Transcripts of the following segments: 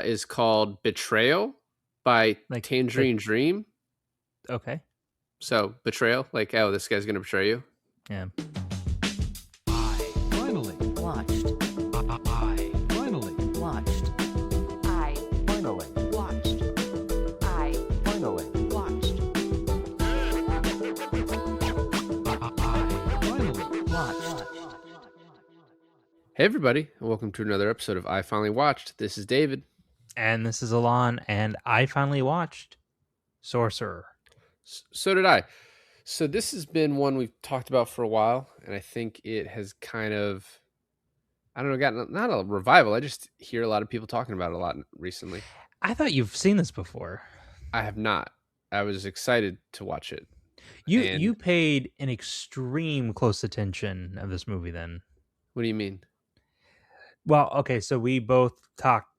is called Betrayal by Like, but Tangerine Dream. okay. So betrayal, like, oh, this guy's gonna betray you. Yeah. I finally Watched. I finally Watched. I finally watched. I finally watched. I finally Watched. Hey, everybody, and welcome to another episode of I Finally Watched. This is David. And this is Alon, and I finally watched Sorcerer. So did I. So this has been one we've talked about for a while, and I think it has kind of, I don't know, gotten not a revival. I just hear a lot of people talking about it a lot recently. I thought you've seen this before. I have not. I was excited to watch it, You and paid an extreme close attention of this movie then. what do you mean? Well, okay, so we both talked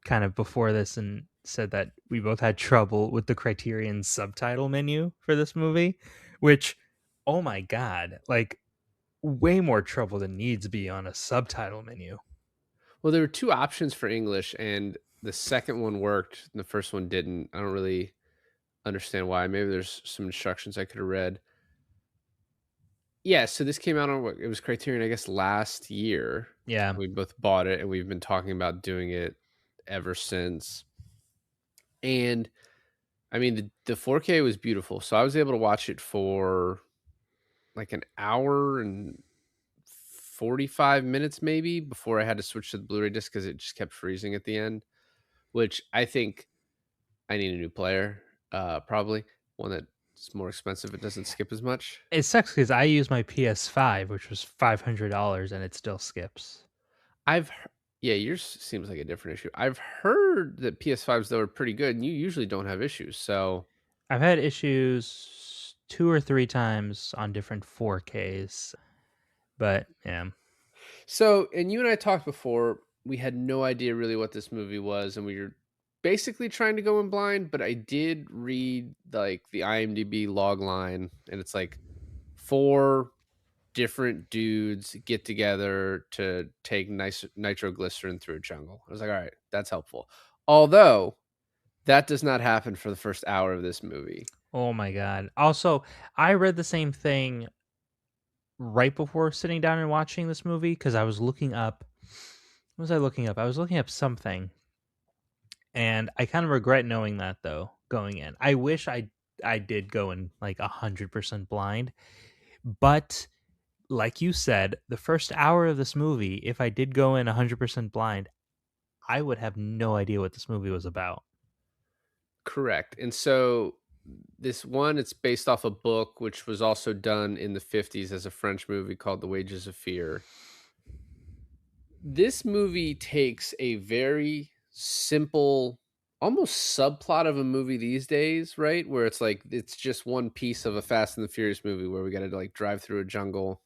kind of before this and said that we both had trouble with the Criterion subtitle menu for this movie, which, oh my god, like way more trouble than needs be on a subtitle menu. Well, there were two options for English, and the second one worked, and the first one didn't. I don't really understand why. Maybe there's some instructions I could have read. Yeah, so this came out on it was Criterion, I guess, last year. Yeah. We both bought it, and we've been talking about doing it ever since. And I mean, the 4K was beautiful, so I was able to watch it for like an hour and 45 minutes, maybe, before I had to switch to the Blu-ray disc because it just kept freezing at the end. Which I think I need a new player, probably one that's more expensive. It doesn't skip as much. It sucks because I use my PS5, which was $500, and it still skips. Yeah, yours seems like a different issue. I've heard that PS5s though are pretty good, and you usually don't have issues. So I've had issues 2 or 3 times on different 4Ks, but yeah. and you and I talked before. We had no idea really what this movie was, and we were basically trying to go in blind. But I did read like the IMDb log line, and it's like four different dudes get together to take nitroglycerin through a jungle. I was like, all right, that's helpful. Although that does not happen for the first hour of this movie. Oh my god. Also, I read the same thing right before sitting down and watching this movie because I was looking up. What was I looking up? I was looking up something, and I kind of regret knowing that though. Going in, I wish I did go in like 100% blind, but like you said, the first hour of this movie, if I did go in 100% blind, I would have no idea what this movie was about. Correct. And so this one, it's based off a book, which was also done in the 50s as a French movie called The Wages of Fear. This movie takes a very simple, almost subplot of a movie these days, right? Where it's like, it's just one piece of a Fast and the Furious movie where we got to like drive through a jungle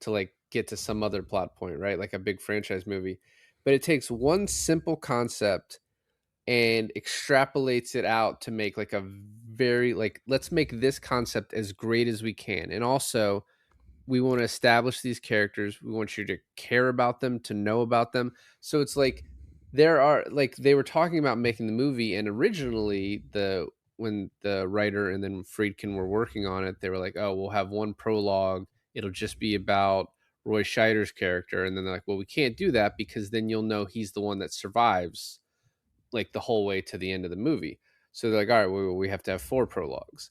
to like get to some other plot point, right? Like a big franchise movie. But it takes one simple concept and extrapolates it out to make like a very like let's make this concept as great as we can. And also we want to establish these characters. We want you to care about them, to know about them. So it's like there are like they were talking about making the movie, and originally the when the writer and then Friedkin were working on it, they were like, "Oh, we'll have one prologue. It'll just be about Roy Scheider's character." And then they're like, "Well, we can't do that because then you'll know he's the one that survives like the whole way to the end of the movie." So they're like, "All right, we have to have four prologues."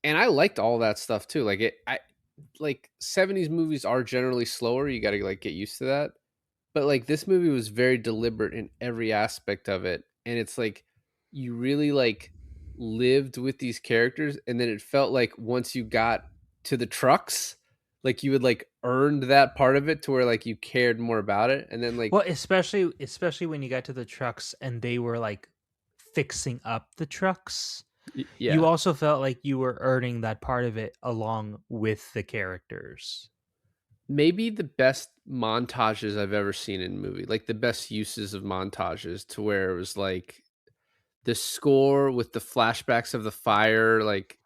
And I liked all that stuff too. Like I like 70s movies are generally slower. You got to like get used to that. But like this movie was very deliberate in every aspect of it, and it's like you really like lived with these characters, and then it felt like once you got to the trucks, like you had like earned that part of it to where like you cared more about it, and then like Well, especially when you got to the trucks and they were like fixing up the trucks. You yeah. also felt like you were earning that part of it along with the characters. Maybe the best montages I've ever seen in a movie, like the best uses of montages to where it was like the score with the flashbacks of the fire, like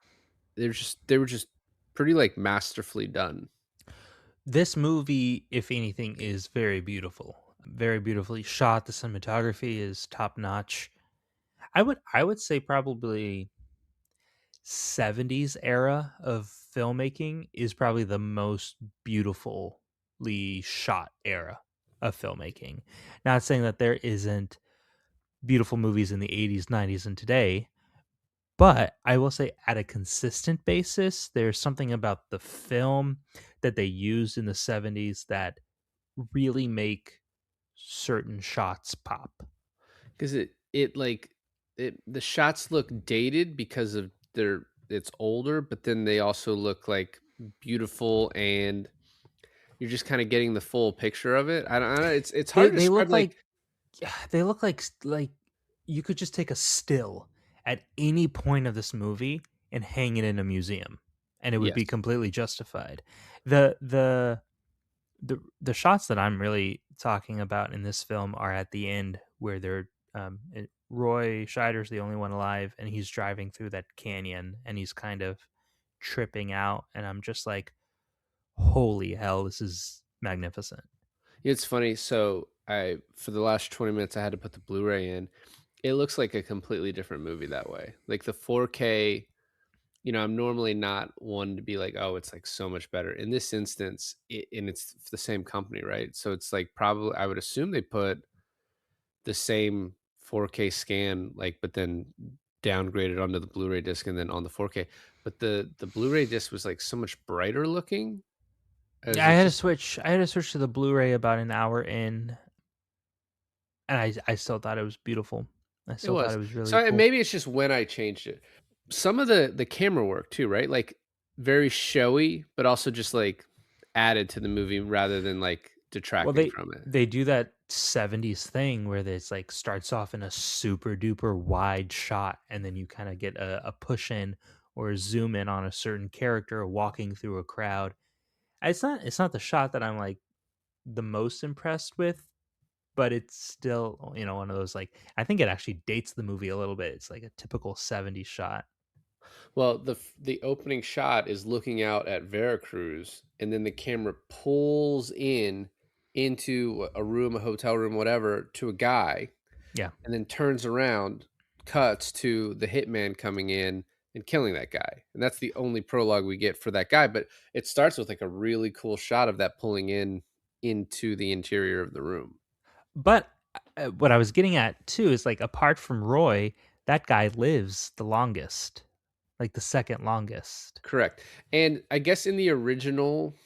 they were just pretty like masterfully done. This movie, if anything, is very beautiful. very beautifully shot. The cinematography is top notch. I would say probably 70s era of filmmaking is probably the most beautifully shot era of filmmaking. Not saying that there isn't beautiful movies in the 80s, 90s, and today, but I will say at a consistent basis, there's something about the film that they used in the 70s that really make certain shots pop. because it like it the shots look dated because of their it's older, but then they also look like beautiful, and you're just kind of getting the full picture of it. I don't know. It's They hard to they describe. look Like, like they look like you could just take a still at any point of this movie and hang it in a museum, and it would be yes, completely justified. The shots that I'm really talking about in this film are at the end where Roy Scheider's the only one alive, and he's driving through that canyon, and he's kind of tripping out, and I'm just like, holy hell, this is magnificent. it's funny. So I for the last 20 minutes I had to put the Blu-ray in. It looks like a completely different movie that way. Like the 4K, I'm normally not one to be like, oh, it's like so much better. In this instance, and it's the same company, right? So it's like probably I would assume they put the same 4K scan, like, but then downgraded onto the Blu-ray disc and then on the 4K. But the Blu-ray disc was like so much brighter looking as Yeah, it just I had to switch to the Blu-ray about an hour in, and I still thought it was beautiful. I it still thought was. it was really So and cool. maybe it's just when I changed it. Some of the camera work too, right? Like very showy, but also just like added to the movie rather than like Well, detracting they from it. they do that 70s thing where it's like starts off in a super duper wide shot, and then you kind of get a push in or a zoom in on a certain character walking through a crowd. It's not the shot that I'm like the most impressed with, but it's still, one of those, like, I think it actually dates the movie a little bit. It's like a typical 70s shot. Well, the opening shot is looking out at Veracruz, and then the camera pulls in into a room, a hotel room, whatever, to a guy, Yeah. and then turns around, cuts to the hitman coming in and killing that guy. And that's the only prologue we get for that guy. But it starts with like a really cool shot of that pulling in into the interior of the room. But what I was getting at too is, like, apart from Roy, that guy lives the longest, like the second longest. Correct. And I guess in the original,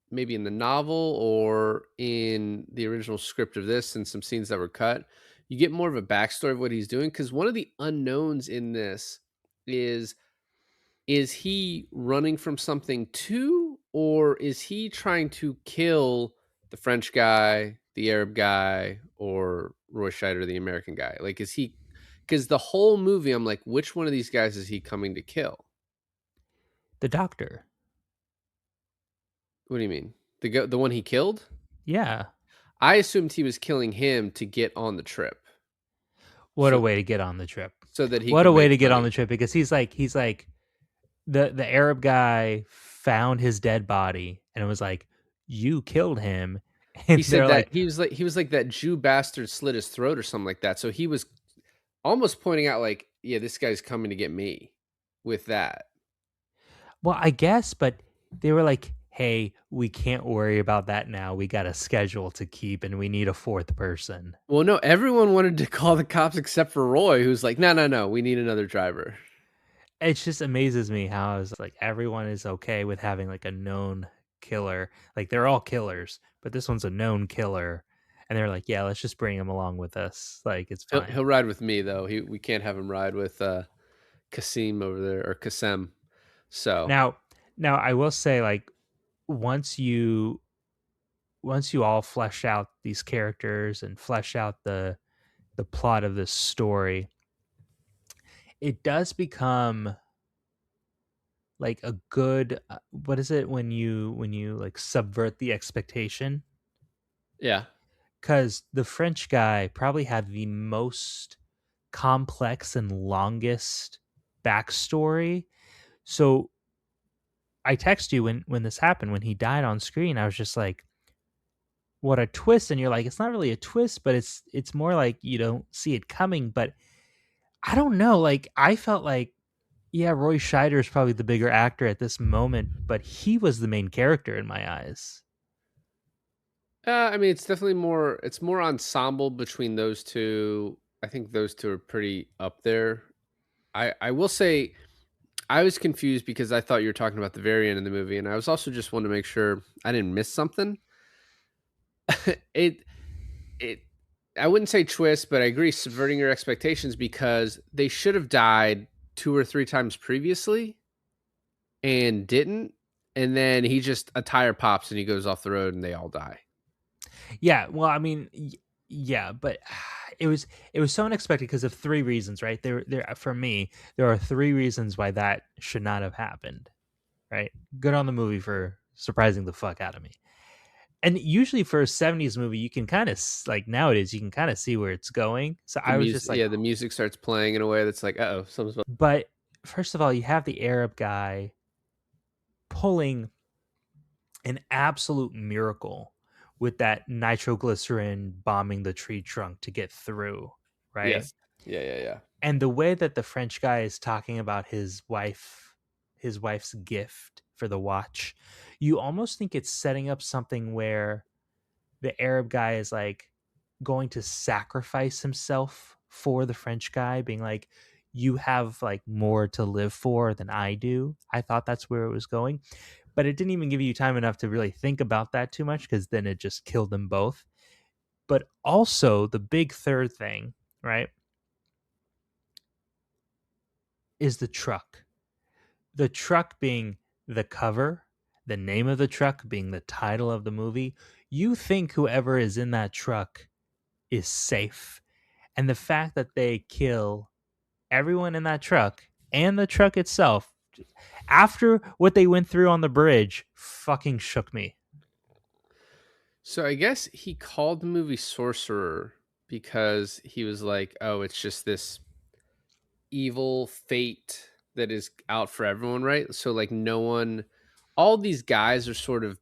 maybe in the novel or in the original script of this and some scenes that were cut, you get more of a backstory of what he's doing. Because one of the unknowns in this is is he running from something too, or is he trying to kill the French guy, the Arab guy, or Roy Scheider, the American guy? Like, is he? Because the whole movie, I'm like, which one of these guys is he coming to kill? The doctor. What do you mean? The one he killed? Yeah. I assumed he was killing him to get on the trip, What a so way to get on the trip. so that he What could a way make to get on money. the trip, because he's like the Arab guy found his dead body and it was like, "You killed him." He And said they're that like, he was like that Jew bastard slit his throat or something like that. So he was almost pointing out like, yeah, this guy's coming to get me with that. "Well, I guess," but they were like, "Hey, we can't worry about that now. We got a schedule to keep and we need a fourth person." Well, no, everyone wanted to call the cops except for Roy, who's like, no, no, no, we need another driver. It just amazes me how it's like everyone is okay with having like a known killer. Like, they're all killers, but this one's a known killer. And they're like, "Yeah, let's just bring him along with us. Like, it's He'll, fine." he'll ride with me though. We can't have him ride with Kasim over there or Kasem. So Now, now I will say, like, once you once you all flesh out these characters and flesh out the plot of this story, it does become like a good what is it when you like subvert the expectation? yeah, Cuz the French guy probably had the most complex and longest backstory. So I text you when this happened, when he died on screen. I was just like, what a twist, and you're like, it's not really a twist, but it's more like you don't see it coming. But I don't know, like I felt like, yeah, Roy Scheider is probably the bigger actor at this moment, but he was the main character in my eyes. I mean, it's definitely more. It's more ensemble between those two. I think those two are pretty up there. I will say I was confused because I thought you were talking about the very end of the movie, and I was also just wanting to make sure I didn't miss something. it it I wouldn't say twist, but I agree subverting your expectations because they should have died 2 or 3 times previously and didn't, and then he just a tire pops and he goes off the road and they all die. Yeah, well, I mean, yeah, but it was so unexpected because of three reasons, right? There for me, there are three reasons why that should not have happened, right? Good on the movie for surprising the fuck out of me. And usually for a 70s movie, you can kind of like nowadays you can kind of see where it's going. So The I was just music like, yeah, the music starts playing in a way that's like, "Uh-oh, something's about." but first of all, you have the Arab guy pulling an absolute miracle with that nitroglycerin bombing the tree trunk to get through, right? Yes. Yeah. And the way that the French guy is talking about his wife's gift for the watch, you almost think it's setting up something where the Arab guy is like going to sacrifice himself for the French guy, being like, you have like more to live for than I do. I thought that's where it was going, but it didn't even give you time enough to really think about that too much because then it just killed them both. But also, the big third thing, right, is the truck. The truck being the cover, the name of the truck being the title of the movie. You think whoever is in that truck is safe. And the fact that they kill everyone in that truck and the truck itself after what they went through on the bridge fucking shook me. So I guess he called the movie Sorcerer because he was like, "Oh, it's just this evil fate that is out for everyone, right?" So like no one all these guys are sort of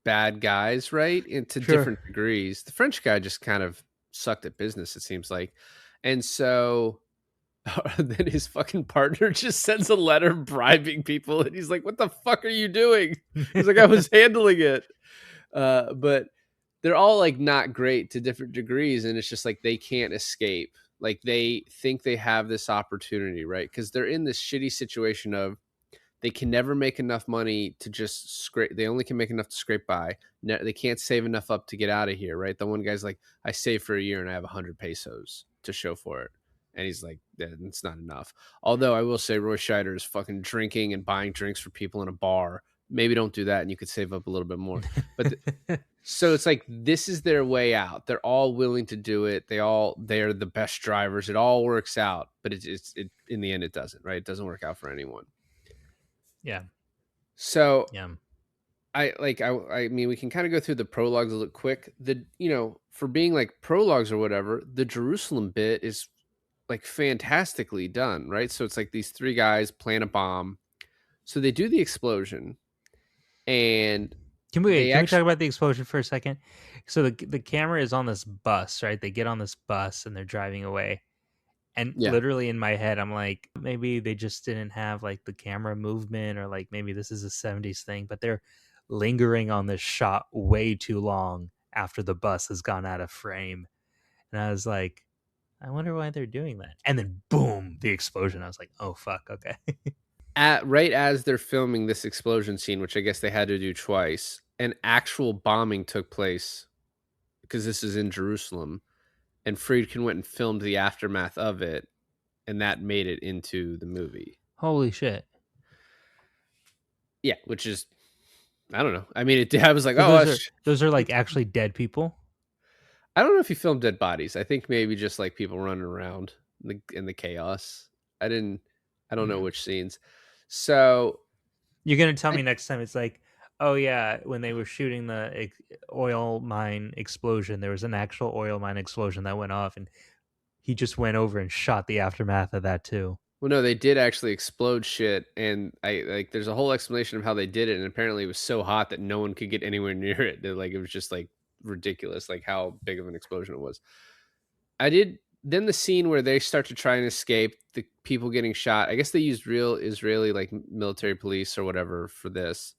bad guys, right? And to Sure. different degrees. The French guy just kind of sucked at business, it seems like. And so then his fucking partner just sends a letter bribing people and he's like, "What the fuck are you doing?" He's like, "I was handling it." But they're all like not great to different degrees, and it's just like they can't escape. Like they think they have this opportunity, right? Because they're in this shitty situation of they can never make enough money to just scrape. They only can make enough to scrape by. They can't save enough up to get out of here, right? The one guy's like, "I saved for a year and I have 100 pesos to show for it," and he's like, "Yeah, it's not enough." Although I will say, Roy Scheider is fucking drinking and buying drinks for people in a bar. Maybe don't do that, and you could save up a little bit more. But so it's like this is their way out. They're all willing to do it. They're the best drivers. It all works out, but it in the end it doesn't, right? It doesn't work out for anyone. Yeah. So Yeah. I mean we can kind of go through the prologues a little quick. For being like prologues or whatever, the Jerusalem bit is like fantastically done, right? So it's like these three guys plant a bomb. So they do the explosion and they Can we talk actually about the explosion for a second? So the camera is on this bus, right? They get on this bus and they're driving away. And yeah. literally in my head, I'm like, maybe they just didn't have like the camera movement, or like maybe this is a 70s thing, but they're lingering on this shot way too long after the bus has gone out of frame. And I was like, I wonder why they're doing that. And then boom, the explosion. I was like, oh fuck, okay. Right as they're filming this explosion scene, which I guess they had to do twice, an actual bombing took place because this is in Jerusalem, and Friedkin went and filmed the aftermath of it, and that made it into the movie. Holy shit. Yeah, which is I don't know. I mean, I was like, So oh, those are like actually dead people. I don't know if he filmed dead bodies. I think maybe just like people running around in the chaos. I don't know Hmm. which scenes. So You're gonna tell I, me next time it's like, oh yeah, when they were shooting the oil mine explosion, there was an actual oil mine explosion that went off, and he just went over and shot the aftermath of that too. well, no, they did actually explode shit, and I like. There's a whole explanation of how they did it, and apparently it was so hot that no one could get anywhere near it. Like it was just like ridiculous, like how big of an explosion it was. I did then the scene where they start to try and escape, the people getting shot. I guess they used real Israeli like military police or whatever for this.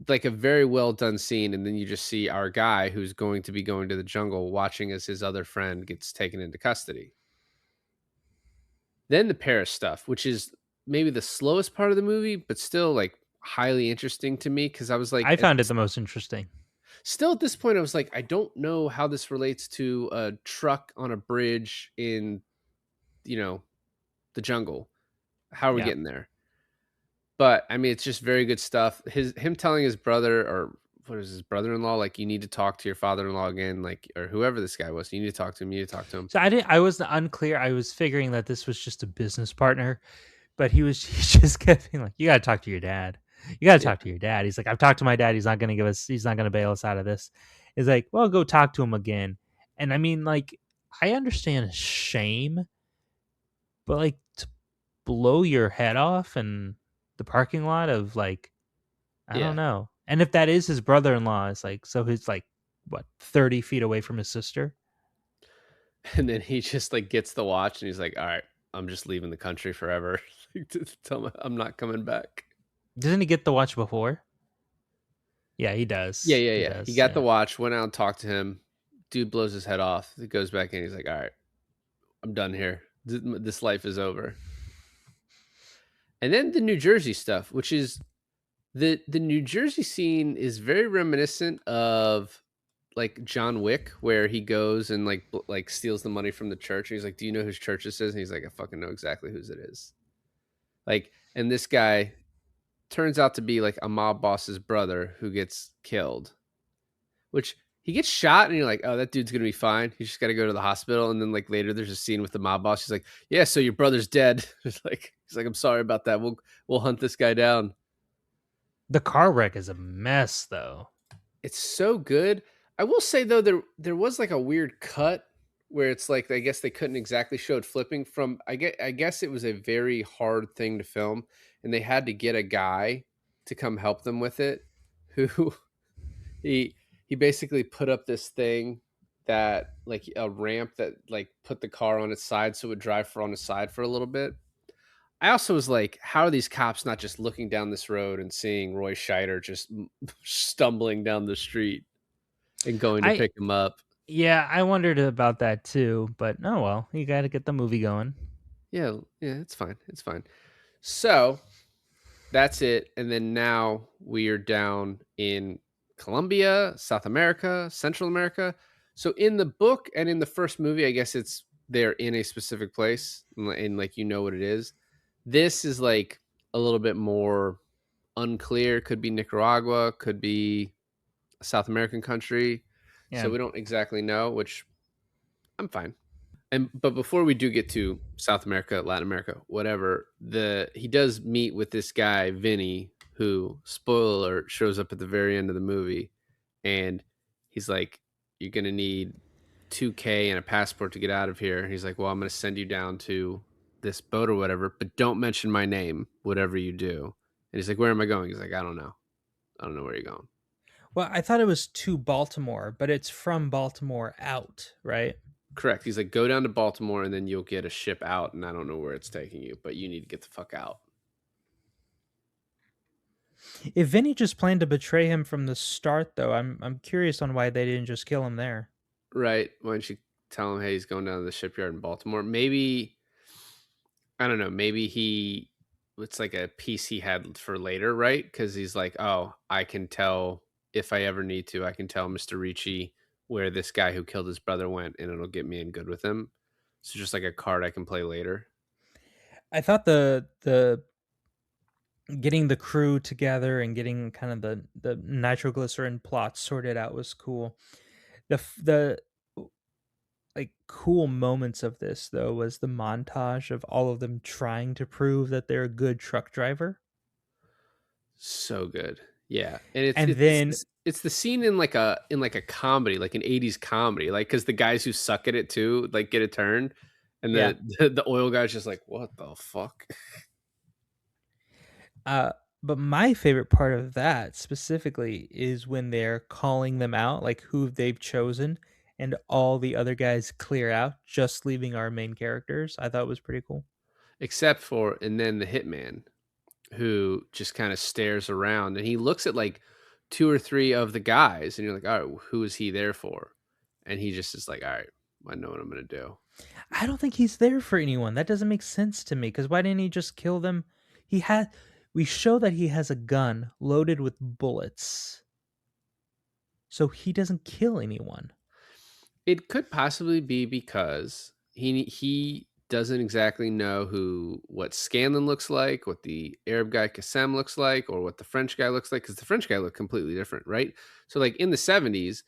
Like a very well done scene, and then you just see our guy who's going to be going to the jungle watching as his other friend gets taken into custody. Then the Paris stuff, which is maybe the slowest part of the movie, but still like highly interesting to me because I was like, I found it the most interesting. still at this point, I was like, I don't know how this relates to a truck on a bridge in, you know, the jungle. How are we Yeah. getting there? But I mean, it's just very good stuff. Him telling his brother, or what is his brother-in-law, like you need to talk to your father-in-law again, like, or whoever this guy was. You need to talk to him. You need to talk to him. So I was unclear. I was figuring that this was just a business partner, but he just kept being like, "You got to talk to your dad. You got to Yeah. talk to your dad." He's like, "I've talked to my dad. He's not going to bail us out of this." It's like, "Well, go talk to him again." And I mean, like, I understand shame, but like to blow your head off in the parking lot of like, I don't Yeah. know. And if that is his brother-in-law, it's like, so he's like, what, 30 feet away from his sister? And then he just like gets the watch and he's like, all right, I'm just leaving the country forever. To tell him I'm not coming back. Doesn't he get the watch before? Yeah, he Yeah, does. yeah, He yeah. He does. got the Yeah. watch, went out and talked to him. Dude blows his head off. He goes back in. He's like, all right, I'm done here. This life is over. And then the New Jersey stuff, which is the New Jersey scene is very reminiscent of like John Wick, where he goes and like steals the money from the church. And he's like, "Do you know whose church this is?" And he's like, "I fucking know exactly whose it is." Like, and this guy turns out to be like a mob boss's brother who gets killed, which he gets shot, and you're like, "Oh, that dude's gonna be fine. He's just got to go to the hospital." And then like later, there's a scene with the mob boss. He's like, "Yeah, so your brother's dead." He's like, "I'm sorry about that. We'll hunt this guy down." The car wreck is a mess, though. It's so good. I will say though, there was like a weird cut where it's like I guess they couldn't exactly show it flipping from. I guess it was a very hard thing to film, and they had to get a guy to come help them with it. Who he he basically put up this thing that like a ramp that like put the car on its side so it would drive for on the side for a little bit. I also was like, how are these cops not just looking down this road and seeing Roy Scheider just stumbling down the street and going to I pick him up? Yeah, I wondered about that too, but oh well, you got to get the movie going. Yeah, yeah, it's fine. It's fine. So that's it. And then now we are down in Colombia, South America, Central America. So in the book and in the first movie, I guess it's they're in a specific place and like you know what it is. This is like a little bit more unclear. Could be Nicaragua, could be a South American country. So Yeah. we don't exactly know, which I'm fine. And but before we do get to South America, Latin America, whatever, he does meet with this guy Vinny, who spoiler alert shows up at the very end of the movie, and he's like, "You're gonna need 2K and a passport to get out of here." And he's like, "Well, I'm gonna send you down to this boat or whatever, but don't mention my name, whatever you do." And he's like, "Where am I going?" He's like, "I don't know. I don't know where you're going." Well, I thought it was to Baltimore, but it's from Baltimore out, right? Correct. He's like, "Go down to Baltimore, and then you'll get a ship out, and I don't know where it's taking you, but you need to get the fuck out." If Vinny just planned to betray him from the start, though, I'm curious on why they didn't just kill him there. Right. Why don't you tell him, hey, he's going down to the shipyard in Baltimore? Maybe, I don't know, maybe it's like a piece he had for later, right? Because he's like, oh, I can tell if I ever need to, I can tell Mr. Ricci where this guy who killed his brother went, and it'll get me in good with him. So just like a card I can play later. I thought the getting the crew together and getting kind of the nitroglycerin plot sorted out was cool. The like cool moments of this though was the montage of all of them trying to prove that they're a good truck driver. So good. Yeah. And it's And it's it's then it's it's the scene in like a comedy, like an 80s comedy, like because the guys who suck at it too, like get a turn. And yeah, the oil guy's just like, what the fuck? But my favorite part of that specifically is when they're calling them out, like who they've chosen, and all the other guys clear out, just leaving our main characters. I thought it was pretty cool. Except for, and then the hitman who just kind of stares around and he looks at like two or three of the guys and you're like, all right, who is he there for? And he just is like, all right, I know what I'm going to do. I don't think he's there for anyone. That doesn't make sense to me. Because why didn't he just kill them? He had. We show that he has a gun loaded with bullets, so he doesn't kill anyone. It could possibly be because he doesn't exactly know what Scanlan looks like, what the Arab guy Kassem looks like, or what the French guy looks like, because the French guy looked completely different, right? So like in the 70s,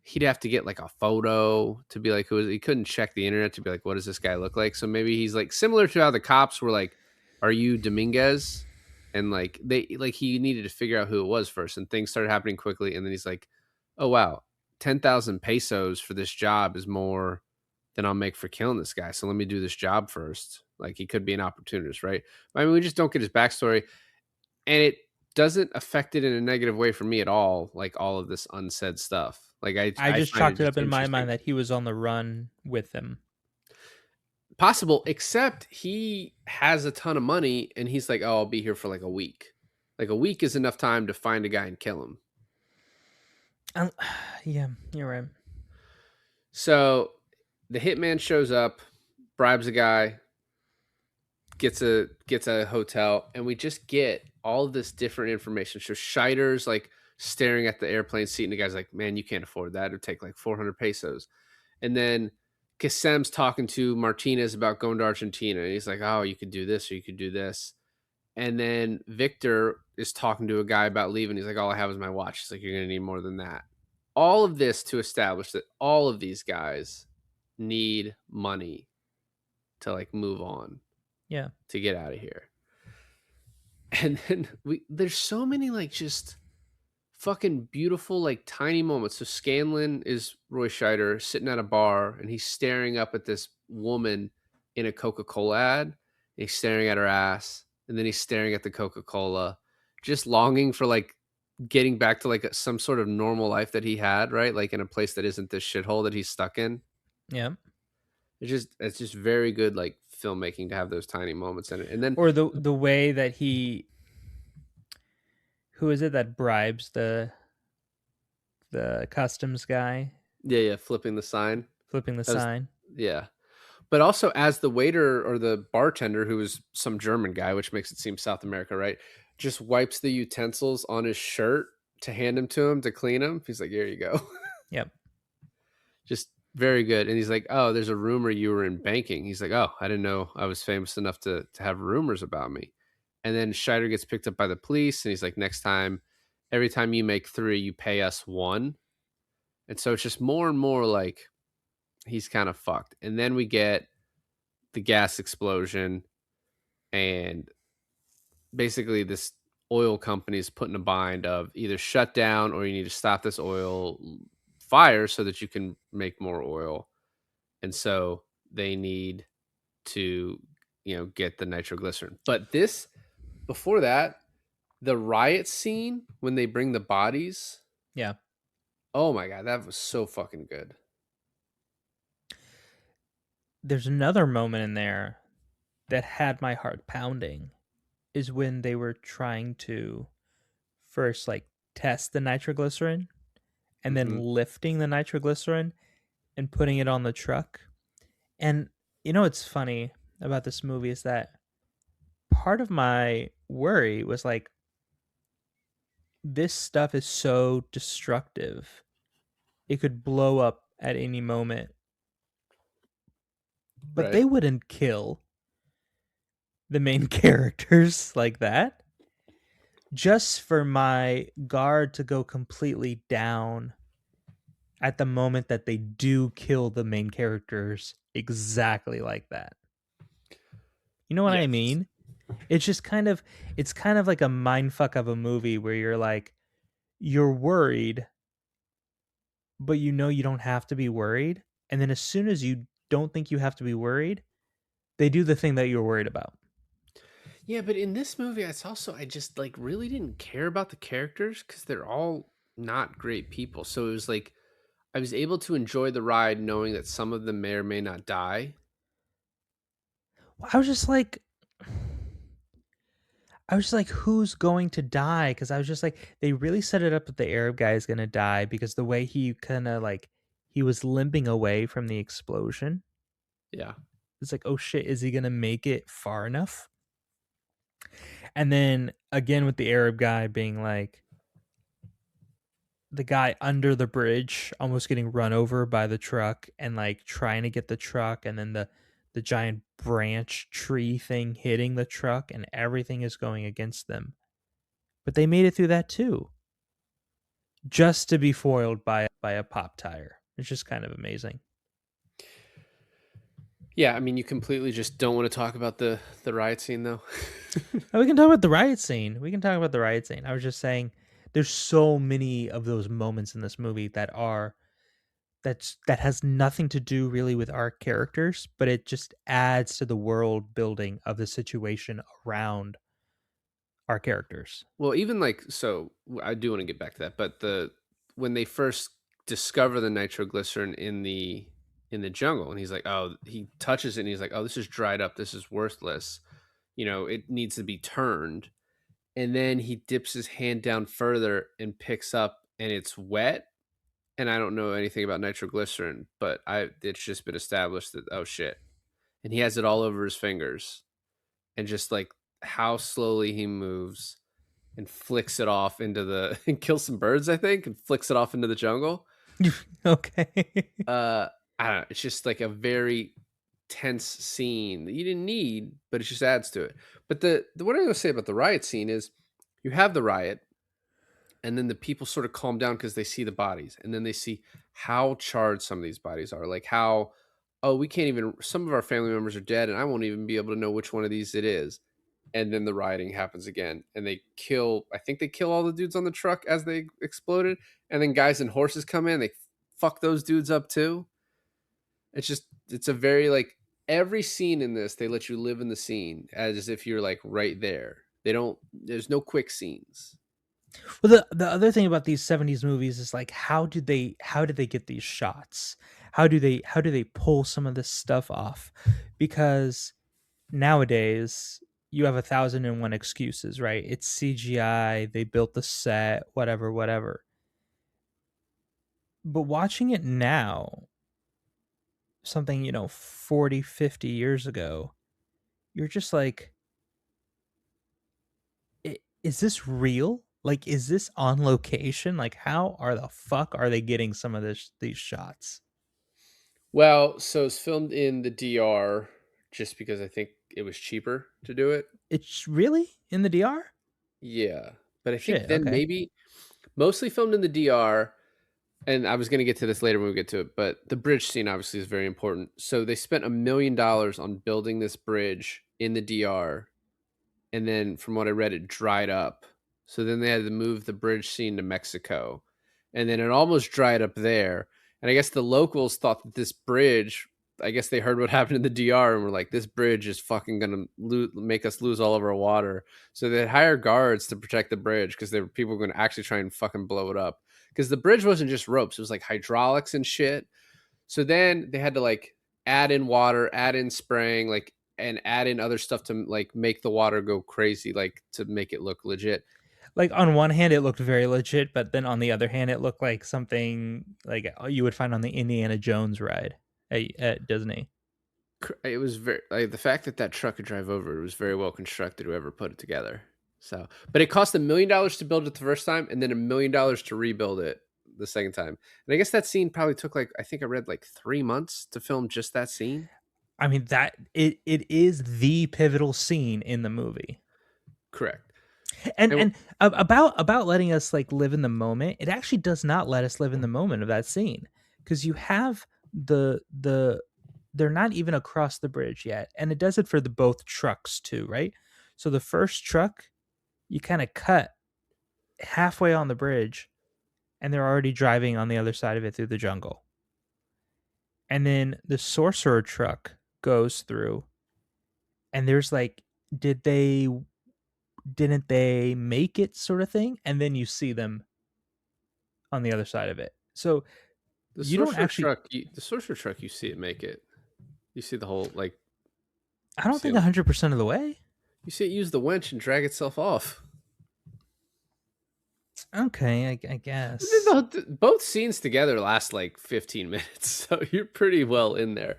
he'd have to get like a photo to be like, who is he? Couldn't check the internet to be like, what does this guy look like? So maybe he's like similar to how the cops were like, are you Dominguez? And like he needed to figure out who it was first, and things started happening quickly. And then he's like, oh wow, 10,000 pesos for this job is more than I'll make for killing this guy. So let me do this job first. Like he could be an opportunist, right? I mean, we just don't get his backstory, and it doesn't affect it in a negative way for me at all. Like all of this unsaid stuff. Like I I just find it chalked it just up in my interesting. mind that he was on the run with them. Possible, except he has a ton of money and he's like, oh, I'll be here for like a week. Like a week is enough time to find a guy and kill him. Um, yeah, you're right. So the hitman shows up, bribes a guy, gets a hotel, and we just get all of this different information. So Scheider's like staring at the airplane seat, and the guy's like, man, you can't afford that. It'd take like 400 pesos. And then Kassem's talking to Martinez about going to Argentina. And he's like, oh, you could do this or you could do this. And then Victor is talking to a guy about leaving. He's like, all I have is my watch. He's like, you're going to need more than that. All of this to establish that all of these guys need money to like move on, Yeah. to get out of here. And then there's so many like just fucking beautiful like tiny moments. So Scanlan is Roy Scheider sitting at a bar and he's staring up at this woman in a Coca-Cola ad. And he's staring at her ass, and then he's staring at the Coca-Cola, just longing for like getting back to like some sort of normal life that he had, right? Like in a place that isn't this shithole that he's stuck in. Yeah. It's just very good like filmmaking to have those tiny moments in it. And then Or the way that he, who is it that bribes the customs guy yeah, flipping the sign. flipping the That was, sign? yeah. But also as the waiter or the bartender, who is some German guy, which makes it seem South America, right? Just wipes the utensils on his shirt to hand him to him to clean him. He's like, here you go. Yep. Just very good. And he's like, oh, there's a rumor you were in banking. He's like, oh, I didn't know I was famous enough to have rumors about me. And then Scheider gets picked up by the police, and he's like, next time, every time you make 3, you pay us 1. And so it's just more and more like he's kind of fucked. And then we get the gas explosion, and basically this oil company is put in a bind of either shut down or you need to stop this oil fire so that you can make more oil. And so they need to, get the nitroglycerin. But this, before that, the riot scene when they bring the bodies, Yeah. oh my god, that was so fucking good. There's another moment in there that had my heart pounding, is when they were trying to first like test the nitroglycerin and then Mhm. lifting the nitroglycerin and putting it on the truck. And what's funny about this movie is that part of my worry was like, this stuff is so destructive. It could blow up at any moment. But Right. they wouldn't kill the main characters like that. Just for my guard to go completely down at the moment that they do kill the main characters exactly like that. You know what I Yes. mean? It's kind of like a mindfuck of a movie where you're like, you're worried, but you know you don't have to be worried. And then as soon as you don't think you have to be worried, they do the thing that you're worried about. Yeah, but in this movie, it's also I just like really didn't care about the characters because they're all not great people. So it was like I was able to enjoy the ride knowing that some of them may or may not die. I was just like, who's going to die? Because I was just like, they really set it up that the Arab guy is gonna die because the way he kind of like he was limping away from the explosion. Yeah. It's like, oh shit, is he gonna make it far enough? And then again with the Arab guy being like the guy under the bridge almost getting run over by the truck and like trying to get the truck, and then the giant branch tree thing hitting the truck and everything is going against them. But they made it through that too, just to be foiled by a pop tire. It's just kind of amazing. Yeah, I mean, you completely just don't want to talk about the riot scene though. Now we can talk about the riot scene. We can talk about the riot scene. I was just saying there's so many of those moments in this movie that has nothing to do really with our characters, but it just adds to the world building of the situation around our characters. Well, even like so, I do want to get back to that, but the when they first discover the nitroglycerin in the jungle, and he's like, oh, he touches it, and he's like, oh, this is dried up, this is worthless, you know, it needs to be turned, and then he dips his hand down further and picks up, and it's wet, and I don't know anything about nitroglycerin, but I it's just been established that oh shit, and he has it all over his fingers, and just like how slowly he moves and flicks it off into the and kills some birds, I think, and flicks it off into the jungle. Okay. Uh, I don't know. It's just like a very tense scene that you didn't need, but it just adds to it. But the what I'm going to say about the riot scene is, you have the riot, and then the people sort of calm down because they see the bodies, and then they see how charged some of these bodies are, like how oh we can't even some of our family members are dead, and I won't even be able to know which one of these it is. And then the rioting happens again, and they kill I think they kill all the dudes on the truck as they exploded, and then guys and horses come in, they fuck those dudes up too. It's just it's a very like every scene in this, they let you live in the scene as if you're like right there. They don't there's no quick scenes. Well, the other thing about these 70s movies is like how did they get these shots? How do they pull some of this stuff off? Because nowadays you have 1,001 excuses, right? It's CGI, they built the set, whatever, whatever. But watching it now, something, 40, 50 years ago, you're just like, is this real? Like, is this on location? Like, how are the fuck are they getting some of these shots? Well, so it's filmed in the DR just because I think it was cheaper to do it. It's really in the DR? Yeah. But I think Shit, then okay. maybe mostly filmed in the DR. And I was going to get to this later when we get to it, but the bridge scene obviously is very important. So they spent $1 million on building this bridge in the DR, and then from what I read, it dried up. So then they had to move the bridge scene to Mexico, and then it almost dried up there. And I guess the locals thought that this bridge, I guess they heard what happened in the DR and were like, this bridge is fucking gonna make us lose all of our water. So they hire guards to protect the bridge because there were people going to actually try and fucking blow it up. Because the bridge wasn't just ropes; it was like hydraulics and shit. So then they had to like add in water, add in spraying, like and add in other stuff to like make the water go crazy, like to make it look legit. Like on one hand, it looked very legit, but then on the other hand, it looked like something like you would find on the Indiana Jones ride at Disney. It was very like, the fact that that truck could drive over it was very well constructed. Whoever put it together. So, but it cost $1 million to build it the first time, and then $1 million to rebuild it the second time. And I guess that scene probably took like I think I read like 3 months to film just that scene. I mean that it is the pivotal scene in the movie. Correct. And And about letting us like live in the moment, it actually does not let us live in the moment of that scene, because you have the they're not even across the bridge yet, and it does it for the both trucks too, right? So the first truck, you kind of cut halfway on the bridge, and they're already driving on the other side of it through the jungle. And then the sorcerer truck goes through, and there's like didn't they make it, sort of thing, and then you see them on the other side of it. So The you don't sorcerer actually. truck, the sorcerer truck, you see it make it. You see the whole like I you don't see think it, 100% of the way. you see it use the winch and drag itself off. Okay, I And then guess. both scenes together last like 15 minutes, so you're pretty well in there.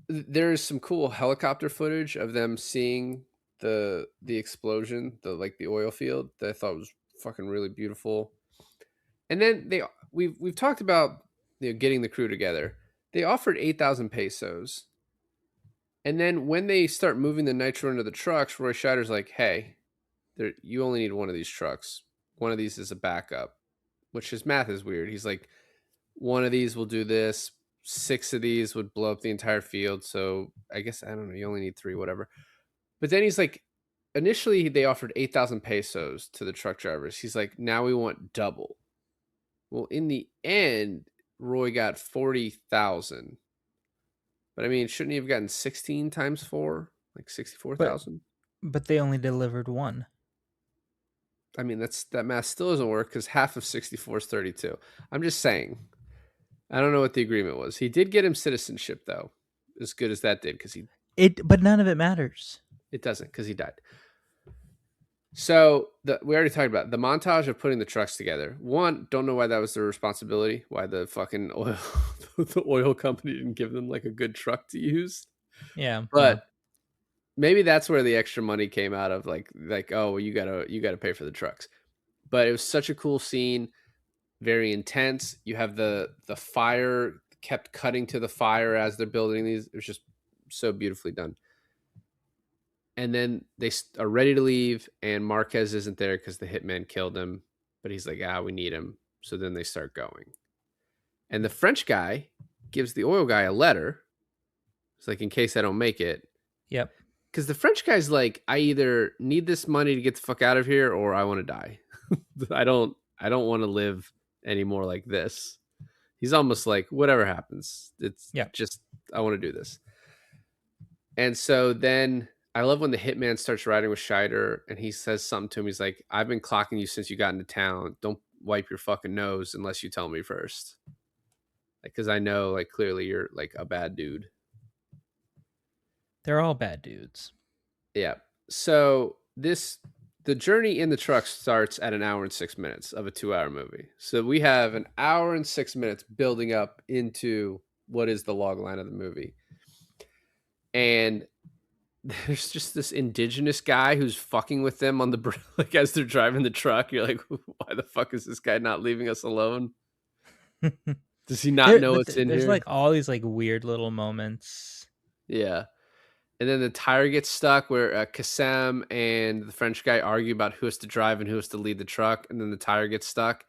There's some cool helicopter footage of them seeing the explosion, the oil field that I thought was fucking really beautiful. And then we've talked about getting the crew together. They offered 8,000 pesos. And then when they start moving the nitro into the trucks, Roy Scheider's like, "Hey, you only need one of these trucks. One of these is a backup," which his math is weird. He's like, one of these will do this. 6 of these would blow up the entire field. So I guess, I don't know. You only need 3, whatever. But then he's like, initially they offered 8,000 pesos to the truck drivers. He's like, now we want double. Well, in the end, Roy got 40,000. But I mean, shouldn't he have gotten 16 times 4? Like But 64,000? they only delivered one. I mean, that math still doesn't work because half of 64 is 32. I'm just saying. I don't know what the agreement was. He did get him citizenship, though, as good as that did, because But none of it matters. it doesn't, because he died. So we already talked about the montage of putting the trucks together. One, don't know why that was their responsibility. Why the fucking the oil company didn't give them like a good truck to use. Yeah, But maybe that's where the extra money came out of. Like oh, well, you gotta pay for the trucks. But it was such a cool scene, very intense. You have the fire kept cutting to the fire as they're building these. It was just so beautifully done. And then they are ready to leave, and Marquez isn't there because the hitman killed him. But he's like, we need him. So then they start going. And the French guy gives the oil guy a letter. It's like, in case I don't make it. Yep. Because the French guy's like, I either need this money to get the fuck out of here, or I want to die. I don't want to live anymore like this. He's almost like, whatever happens, it's just, I want to do this. And so then I love when the hitman starts riding with Scheider and he says something to him. He's like, I've been clocking you since you got into town. Don't wipe your fucking nose unless you tell me first. Like, because I know, like, clearly you're like a bad dude. They're all bad dudes. Yeah. So the journey in the truck starts at 1 hour and 6 minutes of a 2-hour movie. So we have 1 hour and 6 minutes building up into what is the log line of the movie. And there's just this indigenous guy who's fucking with them on the like as they're driving the truck. You're like, why the fuck is this guy not leaving us alone? Does he not know what's in there's here? like all these like weird little moments. Yeah. And then the tire gets stuck where Kassem and the French guy argue about who has to drive and who has to lead the truck. And then the tire gets stuck.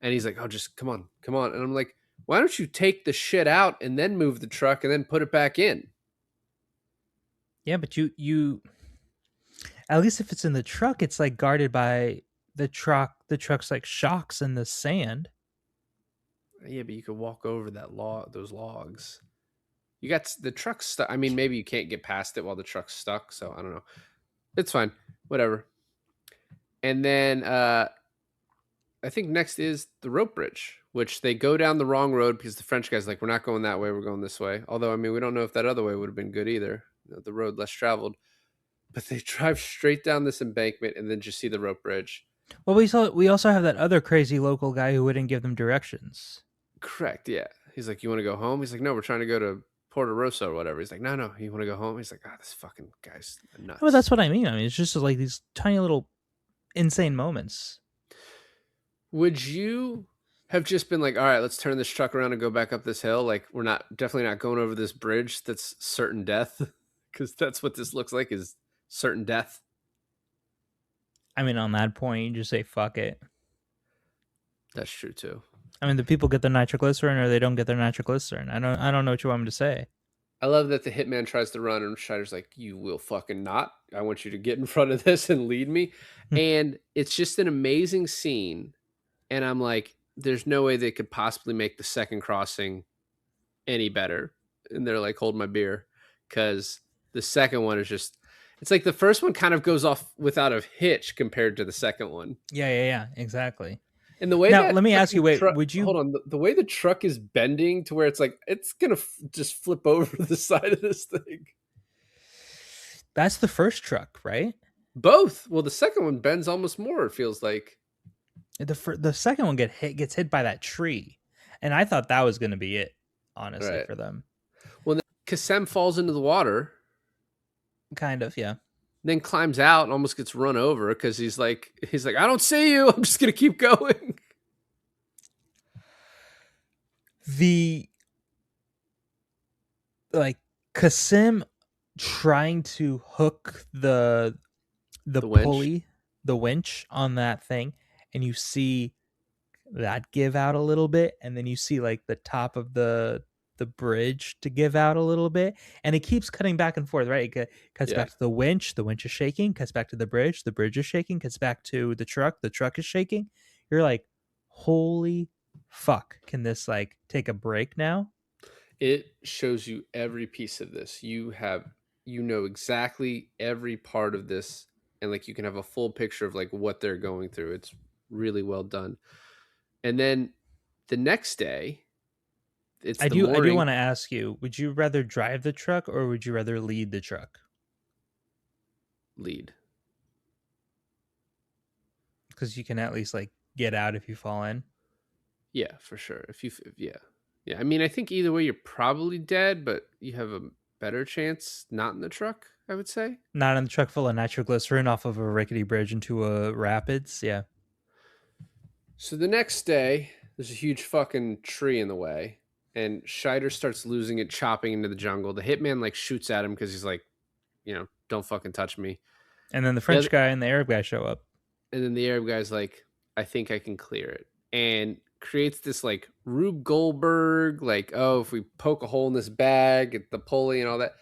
And he's like, oh, just come on. And I'm like, why don't you take the shit out and then move the truck and then put it back in? Yeah, but you at least if it's in the truck, it's like guarded by the truck. The truck's like shocks in the sand. Yeah, but you could walk over those logs. You got the truck stuck. I mean, maybe you can't get past it while the truck's stuck. So I don't know. It's fine. Whatever. And then I think next is the rope bridge, which they go down the wrong road because the French guy's like, we're not going that way. We're going this way. Although, I mean, we don't know if that other way would have been good either. The road less traveled. But they drive straight down this embankment and then just see the rope bridge. Well, we also have that other crazy local guy who wouldn't give them directions. Correct. Yeah. He's like, you want to go home? He's like, no, we're trying to go to Porto Rosso or whatever. He's like, no, you want to go home? He's like, this fucking guy's nuts. Well, that's what I mean. I mean, it's just like these tiny little insane moments. Would you have just been like, all right, let's turn this truck around and go back up this hill? Like, we're definitely not going over this bridge that's certain death, because that's what this looks like, is certain death. I mean, on that point, you just say fuck it. That's true too. I mean, the people get their nitroglycerin or they don't get their nitroglycerin. I don't know what you want me to say. I love that the hitman tries to run and Scheider's like, you will fucking not. I want you to get in front of this and lead me. And it's just an amazing scene. And I'm like, there's no way they could possibly make the second crossing any better. And they're like, hold my beer. Because the second one is just, It's like the first one kind of goes off without a hitch compared to the second one. Yeah, exactly. And the way Now, let that me ask you, fucking wait, truck, would hold you on, the way the truck is bending to where it's like it's gonna just flip over the side of this thing. That's the first truck, right? Both. Well, the second one bends almost more. It feels like. The second one gets hit by that tree. And I thought that was going to be it, honestly, Right. for them. Well, then Kassem falls into the water, Kind of, yeah. then climbs out and almost gets run over because he's like, I don't see you. I'm just gonna keep going. The like Kasim trying to hook the The winch. pulley, the winch on that thing, and you see that give out a little bit, and then you see like the top of the bridge to give out a little bit, and it keeps cutting back and forth, right? Cuts Yeah. back to the winch is shaking, cuts back to the bridge is shaking, cuts back to the truck is shaking. You're like, holy fuck, can this like take a break now? It shows you every piece of this. You know exactly every part of this, and like you can have a full picture of like what they're going through. It's really well done. And then the next day, it's the I do morning want to ask you, would you rather drive the truck or would you rather lead the truck? lead. Because you can at least like get out if you fall in. Yeah, for sure. Yeah. Yeah. I mean, I think either way, you're probably dead, but you have a better chance not in the truck, I would say. Not in the truck full of nitroglycerin off of a rickety bridge into a rapids. Yeah. So the next day, there's a huge fucking tree in the way, and Scheider starts losing it, chopping into the jungle. The hitman like shoots at him because he's like, don't fucking touch me. And then the The French other, guy and the Arab guy show up. and then the Arab guy's like, I think I can clear it. And creates this like Rube Goldberg, like, oh, if we poke a hole in this bag, get the pulley and all that.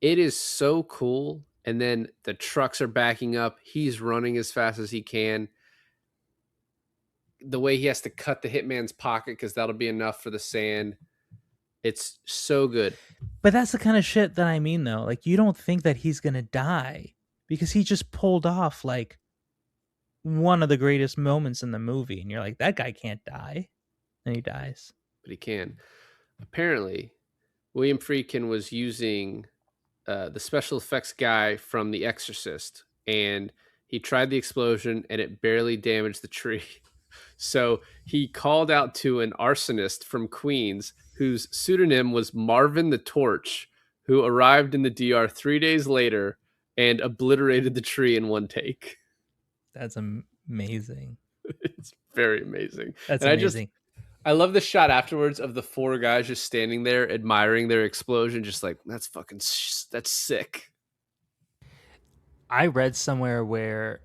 It is so cool. And then the trucks are backing up. He's running as fast as he can. The way he has to cut the hitman's pocket because that'll be enough for the sand. It's so good. But that's the kind of shit that I mean, though. Like, you don't think that he's going to die because he just pulled off like one of the greatest moments in the movie. And you're like, that guy can't die. And he dies. But he can. Apparently, William Friedkin was using the special effects guy from The Exorcist, and he tried the explosion and it barely damaged the tree. So he called out to an arsonist from Queens whose pseudonym was Marvin the Torch, who arrived in the DR 3 days later and obliterated the tree in one take. That's amazing. It's very amazing. That's And amazing. I love the shot afterwards of the four guys just standing there admiring their explosion, just like, that's that's sick. I read somewhere where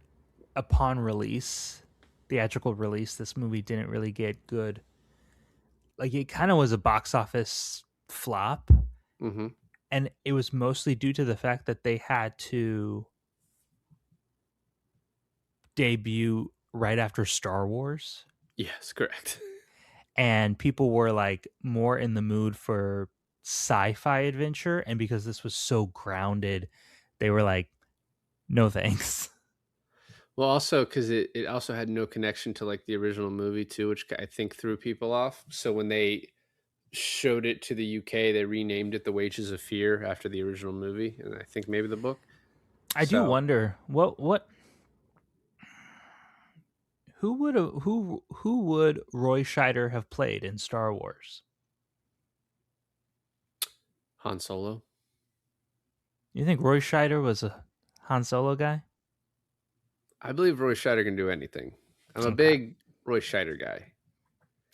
upon release, theatrical release, this movie didn't really get good. Like, it kind of was a box office flop. Mm-hmm. And it was mostly due to the fact that they had to debut right after Star Wars. Yes, correct. And people were like more in the mood for sci-fi adventure. And because this was so grounded, they were like, no thanks. Well, also because it also had no connection to like the original movie too, which I think threw people off. So when they showed it to the UK, they renamed it The Wages of Fear after the original movie, and I think maybe the book. I do wonder who would Roy Scheider have played in Star Wars? Han Solo. You think Roy Scheider was a Han Solo guy? I believe Roy Scheider can do anything. I'm a Okay. big Roy Scheider guy.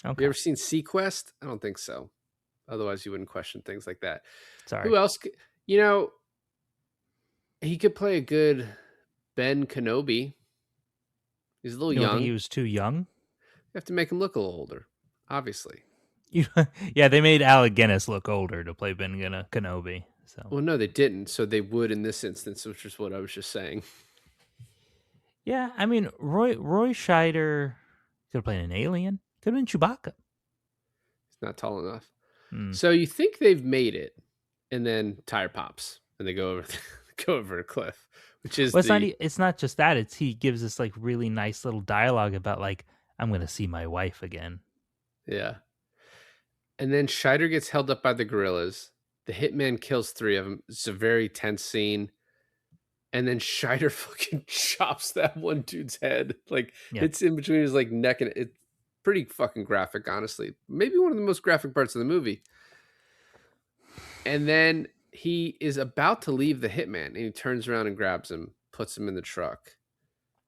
Have Okay. you ever seen Sequest? I don't think so. Otherwise, you wouldn't question things like that. Sorry. Who else? You know, he could play a good Ben Kenobi. He's a little You don't young. think he was too young? You have to make him look a little older, obviously. Yeah, they made Alec Guinness look older to play Ben Kenobi. So Well, no, they didn't. So they would in this instance, which is what I was just saying. yeah, I mean Roy Scheider could have played an alien. Could have been Chewbacca. He's not tall enough. Hmm. So you think they've made it, and then tire pops, and they go over the go over a cliff, which is Well, the it's not just that. It's he gives this like really nice little dialogue about like I'm gonna see my wife again. yeah. And then Scheider gets held up by the gorillas. The hitman kills 3 of them. It's a very tense scene. And then Scheider fucking chops that one dude's head. Like, Yeah. it's in between his like neck, and it's pretty fucking graphic, honestly. Maybe one of the most graphic parts of the movie. And then he is about to leave the hitman, and he turns around and grabs him, puts him in the truck.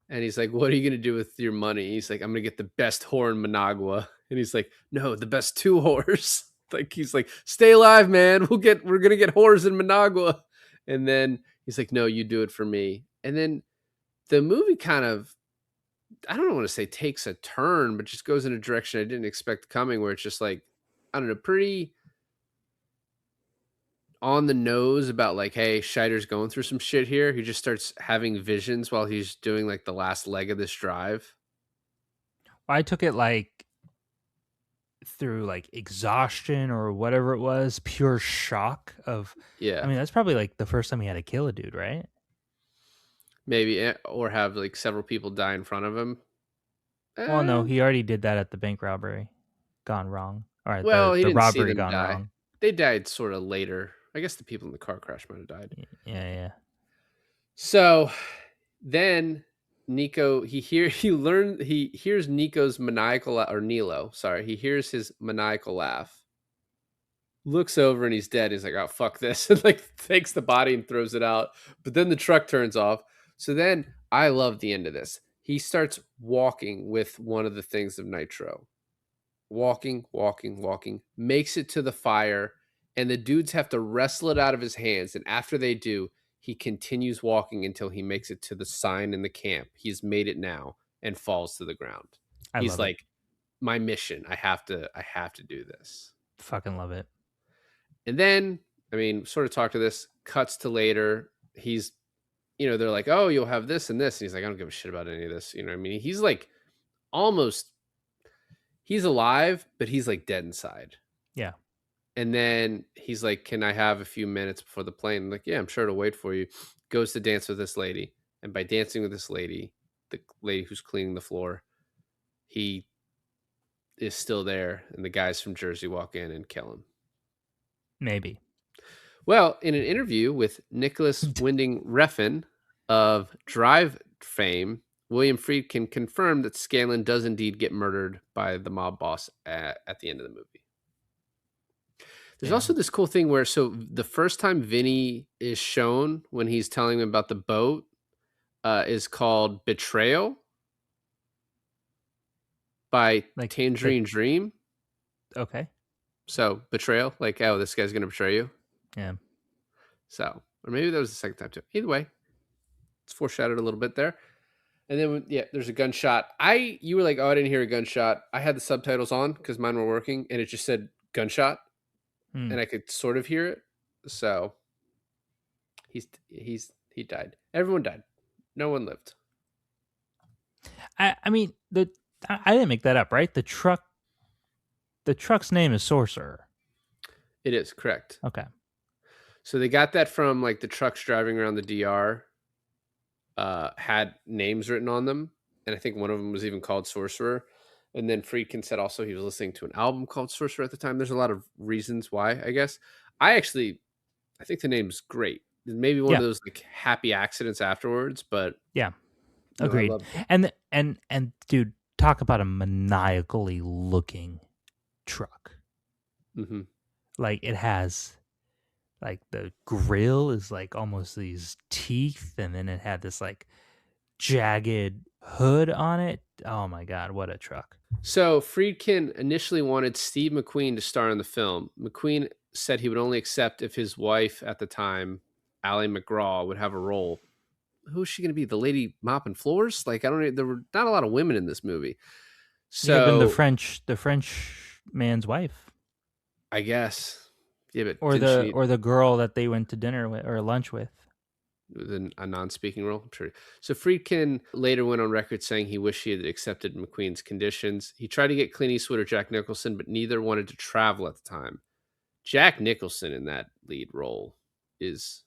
And he's like, "What are you gonna do with your money?" He's like, "I'm gonna get the best whore in Managua." And he's like, "No, the best 2 whores." Like, he's like, "Stay alive, man. We're gonna get whores in Managua." And then he's like, "No, you do it for me." And then the movie kind of, I don't want to say takes a turn, but just goes in a direction I didn't expect coming, where it's just like, I don't know, pretty on the nose about like, hey, Scheider's going through some shit here. He just starts having visions while he's doing like the last leg of this drive. I took it like through like exhaustion or whatever it was, pure shock of. I Yeah, mean, that's probably like the first time he had to kill a dude, right? maybe, or have like several people die in front of him. Well, no, Eh, he already did that at the bank robbery, gone wrong. All right, well, he the didn't see robbery them gone die. wrong. They died sort of later. I guess the people in the car crash might have died. Yeah, yeah. So then Nico, he hears Nico's maniacal or Nilo, sorry, he hears his maniacal laugh. Looks over and he's dead. He's like, "Oh, fuck this," and like takes the body and throws it out. But then the truck turns off. So then I love the end of this. He starts walking with one of the things of Nitro. Walking, walking, walking, makes it to the fire, and the dudes have to wrestle it out of his hands. And after they do, he continues walking until he makes it to the sign in the camp. He's made it now and falls to the ground. I He's love it. like, "My mission. I have to do this." Fucking love it. And then, I mean, sort of talk to this, cuts to later. He's, they're like, "Oh, you'll have this and this." And he's like, "I don't give a shit about any of this." You know what I mean? He's like almost, he's alive, but he's like dead inside. Yeah. And then he's like, "Can I have a few minutes before the plane?" I'm like, "Yeah, I'm sure to wait for you." Goes to dance with this lady. And by dancing with this lady, the lady who's cleaning the floor, he is still there. And the guys from Jersey walk in and kill him. Maybe. Well, in an interview with Nicholas Winding Refn of Drive fame, William Friedkin confirmed that Scanlon does indeed get murdered by the mob boss at the end of the movie. There's Yeah. also this cool thing where, so the first time Vinny is shown when he's telling him about the boat is called Betrayal by Like Tangerine Dream. okay. So betrayal, like, oh, this guy's going to betray you. Yeah. So, or maybe that was the second time too. Either way, it's foreshadowed a little bit there. And then, yeah, there's a gunshot. You were like, "Oh, I didn't hear a gunshot." I had the subtitles on because mine were working, and it just said gunshot, Hmm. and I could sort of hear it. So he died. Everyone died. No one lived. I mean I didn't make that up, right? The truck's name is Sorcerer. It is correct. Okay. So they got that from like the trucks driving around the DR. Had names written on them, and I think one of them was even called Sorcerer. And then Friedkin said also he was listening to an album called Sorcerer at the time. There's a lot of reasons why, I guess. I think the name's great. Maybe one Yeah. of those like happy accidents afterwards, but Yeah. no, I Agreed. loved it. And dude, talk about a maniacally looking truck. Mm-hmm. Like it has like the grill is like almost these teeth, and then it had this like jagged hood on it. Oh my god, what a truck. So Friedkin initially wanted Steve McQueen to star in the film. McQueen said he would only accept if his wife at the time, Ally McGraw, would have a role. Who's she going to be? The lady mopping floors? Like, I don't know. There were not a lot of women in this movie. You could have been So the French man's wife. I guess. Yeah, but Or didn't she the girl that they went to dinner with or lunch with. need a non-speaking role? I'm sure. So Friedkin later went on record saying he wished he had accepted McQueen's conditions. He tried to get Clint Eastwood or Jack Nicholson, but neither wanted to travel at the time. Jack Nicholson in that lead role is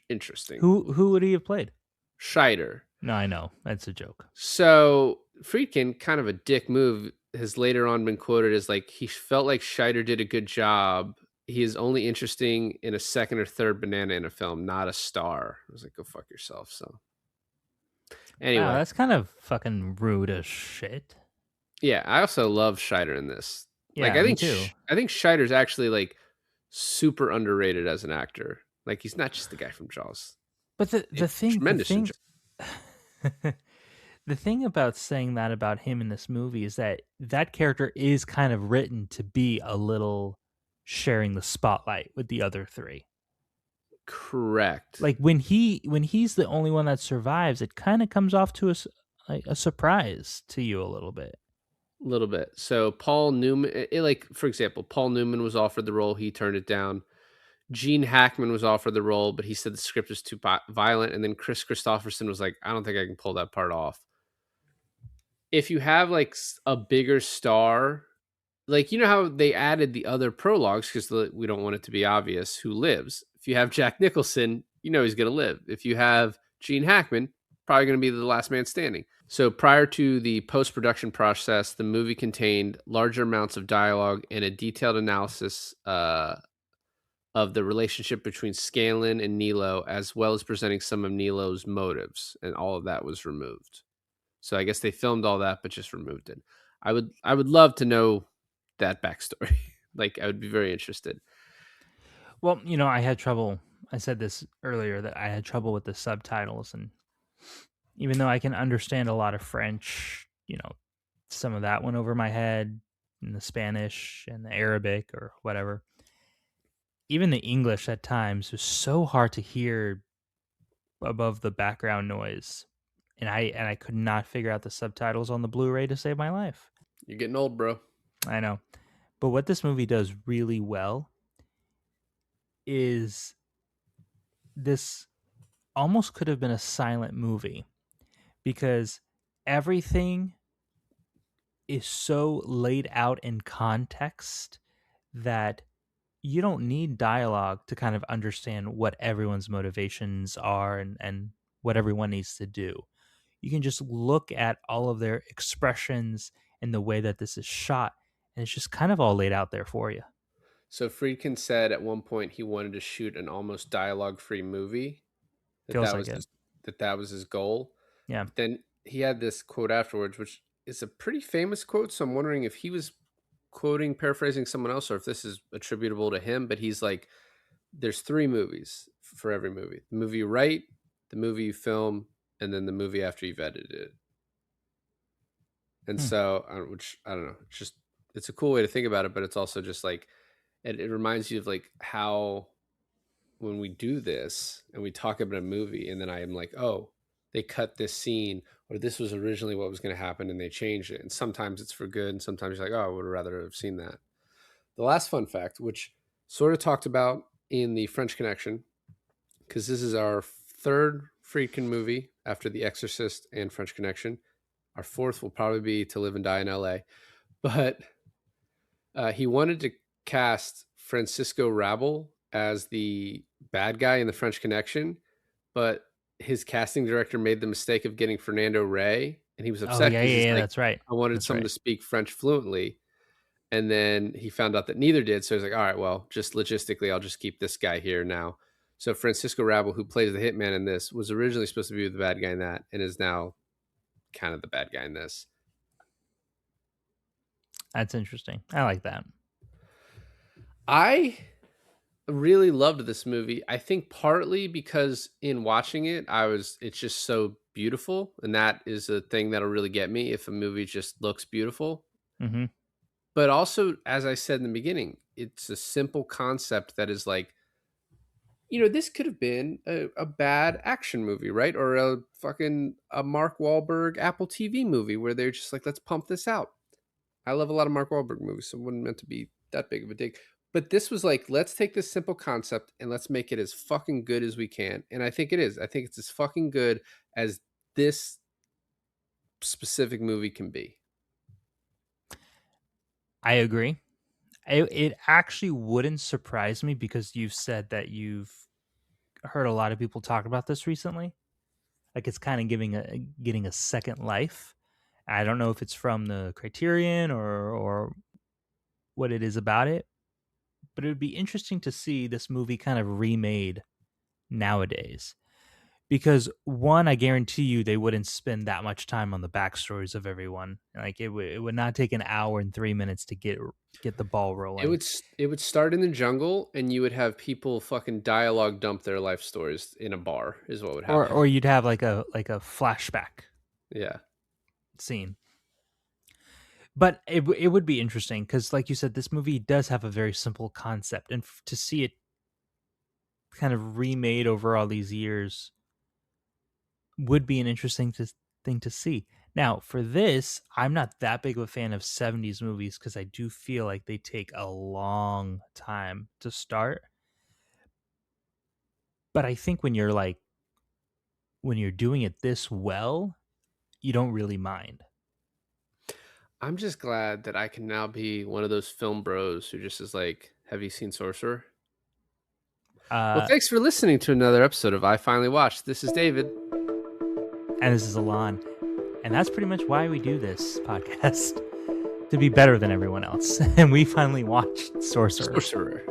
interesting. Who would he have played? Scheider. No, I know that's a joke. So Friedkin, kind of a dick move, has later on been quoted as like he felt like Scheider did a good job. He is only interesting in a second or third banana in a film, not a star. I was like, go fuck yourself. So Wow, anyway, that's kind of fucking rude as shit. yeah, I also love Scheider in this. Like, Yeah, me too. I think Scheider's actually like super underrated as an actor. Like, he's not just the guy from Jaws. But the It's thing the tremendous in thing Jaws. the thing about saying that about him in this movie is that that character is kind of written to be a little sharing the spotlight with the other three. Correct. Like when he's the only one that survives, it kind of comes off to us like a surprise to you a little bit. A little bit. So Paul Newman, like for example, Paul Newman was offered the role, he turned it down. Gene Hackman was offered the role, but he said the script was too violent. And then Chris Christopherson was like, I don't think I can pull that part off. If you have like a bigger star, like you know how they added the other prologues because we don't want it to be obvious who lives. If you have Jack Nicholson, you know he's going to live. If you have Gene Hackman, probably going to be the last man standing. So prior to the post-production process, the movie contained larger amounts of dialogue and a detailed analysis of the relationship between Scanlon and Nilo, as well as presenting some of Nilo's motives, and all of that was removed. So I guess they filmed all that, but just removed it. I would love to know that backstory. Like, I would be very interested. Well, you know, I had trouble. I said this earlier that I had trouble with the subtitles, and even though I can understand a lot of French, you know, some of that went over my head, and the Spanish and the Arabic or whatever. Even the English at times was so hard to hear above the background noise, and I could not figure out the subtitles on the Blu-ray to save my life. You're getting old, bro. I know, but what this movie does really well is this almost could have been a silent movie because everything is so laid out in context that you don't need dialogue to kind of understand what everyone's motivations are and what everyone needs to do. You can just look at all of their expressions and the way that this is shot, and it's just kind of all laid out there for you. So Friedkin said at one point he wanted to shoot an almost dialogue-free movie. Feels like it. That was his goal. Yeah. But then he had this quote afterwards, which is a pretty famous quote. So I'm wondering if he was quoting, paraphrasing someone else, or if this is attributable to him. But he's like, there's 3 movies for every movie: the movie you write, the movie you film, and then the movie after you've edited it. And so, which I don't know, it's a cool way to think about it, but it's also just like it reminds you of like how when we do this and we talk about a movie, and then I am like, oh, they cut this scene, or this was originally what was going to happen, and they changed it. And sometimes it's for good, and sometimes you're like, oh, I would rather have seen that. The last fun fact, which sort of talked about in the French Connection, because this is our 3rd Friedkin movie after The Exorcist and French Connection. Our 4th will probably be To Live and Die in LA. But he wanted to cast Francisco Rabel as the bad guy in the French Connection, but his casting director made the mistake of getting Fernando Rey, and he was upset Yeah, because he's like, that's right. I wanted That's someone right. to speak French fluently. And then he found out that neither did. So he's like, all right, well, just logistically, I'll just keep this guy here now. So Francisco Rabel, who plays the hitman in this, was originally supposed to be the bad guy in that, and is now kind of the bad guy in this. That's interesting. I like that. I really loved this movie. I think partly because in watching it, it's just so beautiful. And that is a thing that'll really get me if a movie just looks beautiful. Mm-hmm. But also, as I said in the beginning, it's a simple concept that is like, you know, this could have been a bad action movie, right? Or a Mark Wahlberg Apple TV movie where they're just like, let's pump this out. I love a lot of Mark Wahlberg movies, so it wasn't meant to be that big of a dig. But this was like, let's take this simple concept and let's make it as fucking good as we can. And I think it is. I think it's as fucking good as this specific movie can be. I agree. It actually wouldn't surprise me because you've said that you've heard a lot of people talk about this recently. Like it's kind of getting a second life. I don't know if it's from the Criterion or what it is about it, but it would be interesting to see this movie kind of remade nowadays. Because one, I guarantee you they wouldn't spend that much time on the backstories of everyone. Like it would not take an hour and 3 minutes to get the ball rolling. It would start in the jungle, and you would have people fucking dialogue dump their life stories in a bar. Is what would happen. Or you'd have like a flashback Yeah. scene. But it would be interesting because, like you said, this movie does have a very simple concept, and to see it kind of remade over all these years would be an interesting thing to see. Now, for this, I'm not that big of a fan of 70s movies because I do feel like they take a long time to start. But I think when you're doing it this well, you don't really mind. I'm just glad that I can now be one of those film bros who just is like, have you seen Sorcerer? Well, thanks for listening to another episode of I Finally Watched. This is David. And this is Alon. And that's pretty much why we do this podcast. To be better than everyone else. And we finally watched Sorcerer. Sorcerer.